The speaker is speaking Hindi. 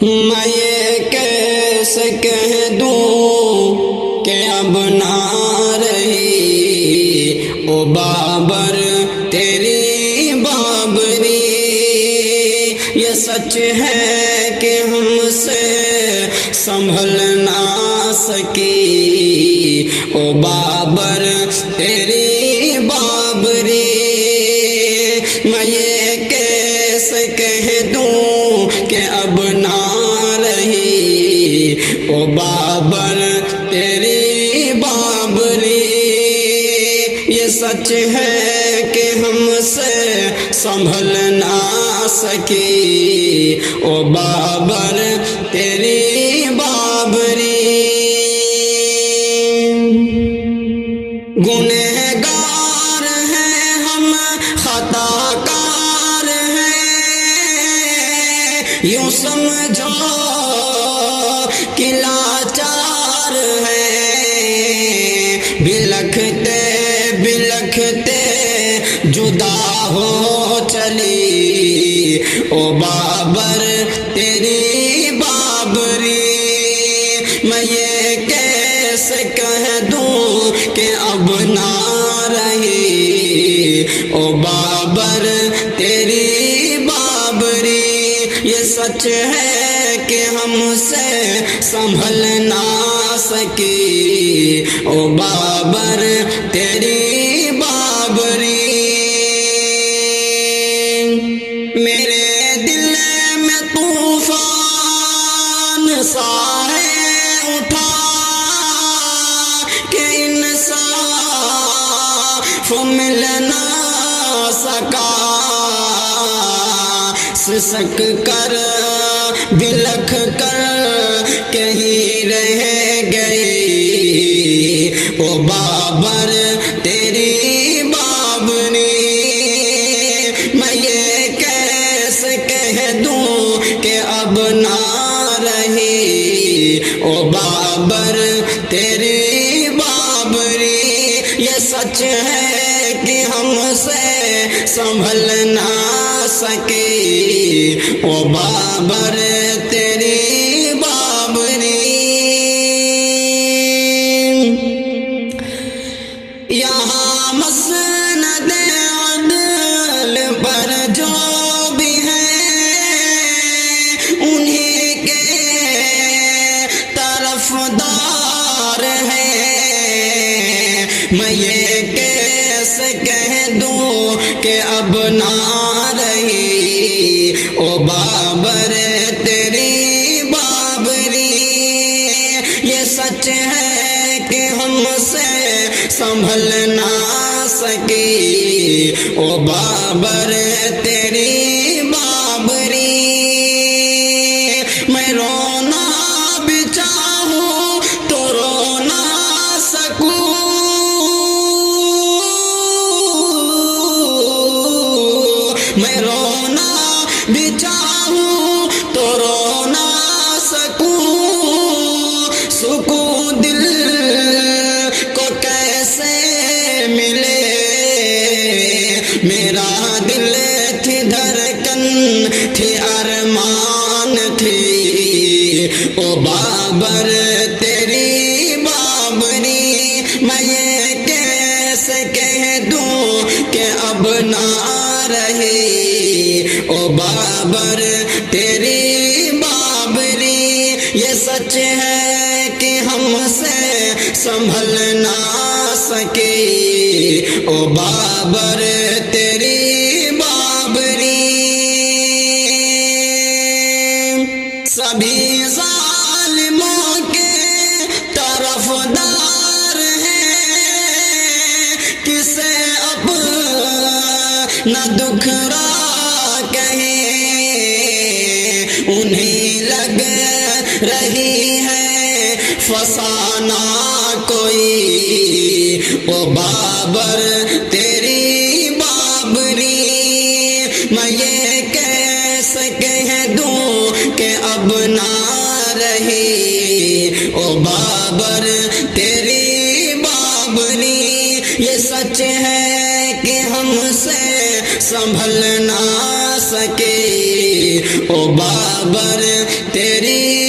मैं ये कैसे कह दूं कि अब ना रही ओ बाबर तेरी बाबरी। ये सच है कि हमसे संभल ना सकी ओ बाबर तेरी बाबरी। मैं ये कैसे कह दूं कि अब ना रही ओ बाबर तेरी बाबरी। ये सच है कि हमसे संभल ना सकी ओ बाबर तेरी बाबरी। गुनहगार हैं हम, खताकार हैं, यूं समझो कि लाचार हैं। बिलखते बिलखते जुदा हो चली ओ बाबर तेरी बाबरी। मैं ये कैसे कह दूं कि अब ना रही ओ बाबर तेरी बाबरी। ये सच है कि हमसे संभल ना सकी ओ बाबर तेरी बाबरी। मेरे दिल में तूफान सा है उठा कि इंसाफ मिल ना सका। सिसक कर बिलख कर कहीं रह गई ओ बाबर तेरी बाबरी। मैं ये कैसे कह दूं कि अब ना रही ओ बाबर तेरी बाबरी। ये सच है कि हमसे संभल ना सके ओ बाबर तेरी बाबरी। यहाँ मसनद अदल पर जो भी है उन्हीं के तरफदार है। मैं ये कैसे कह दूं कि अब ना रही ओ बाबर तेरी बाबरी। ये सच है कि हमसे संभल ना सकी ओ बाबर तेरी बाबरी। मैं रोना भी चाहूं तो रो ना सकूं। मैं रोना भी चाहूं तो रो ना सकूं। सुकून दिल को कैसे मिले। मेरा दिल थी धड़कन थी अरमान थी ओ बाबर तेरी बाबरी। मैं ये कैसे कह दूं कि अब ना रही ओ बाबर तेरी बाबरी। ये सच है कि हमसे संभल ना सके ओ बाबर तेरी बाबरी। सभी जालिमों के तरफदार हैं, किसे अपना दुखरा कहे उन्हें लग रही है फसाना कोई ओ बाबर तेरी बाबरी। मैं ये कैसे कह दूं कि अब ना रही ओ बाबर तेरी बाबरी। ये सच है कि हमसे संभल ना सके ओ बाबर खबर तेरी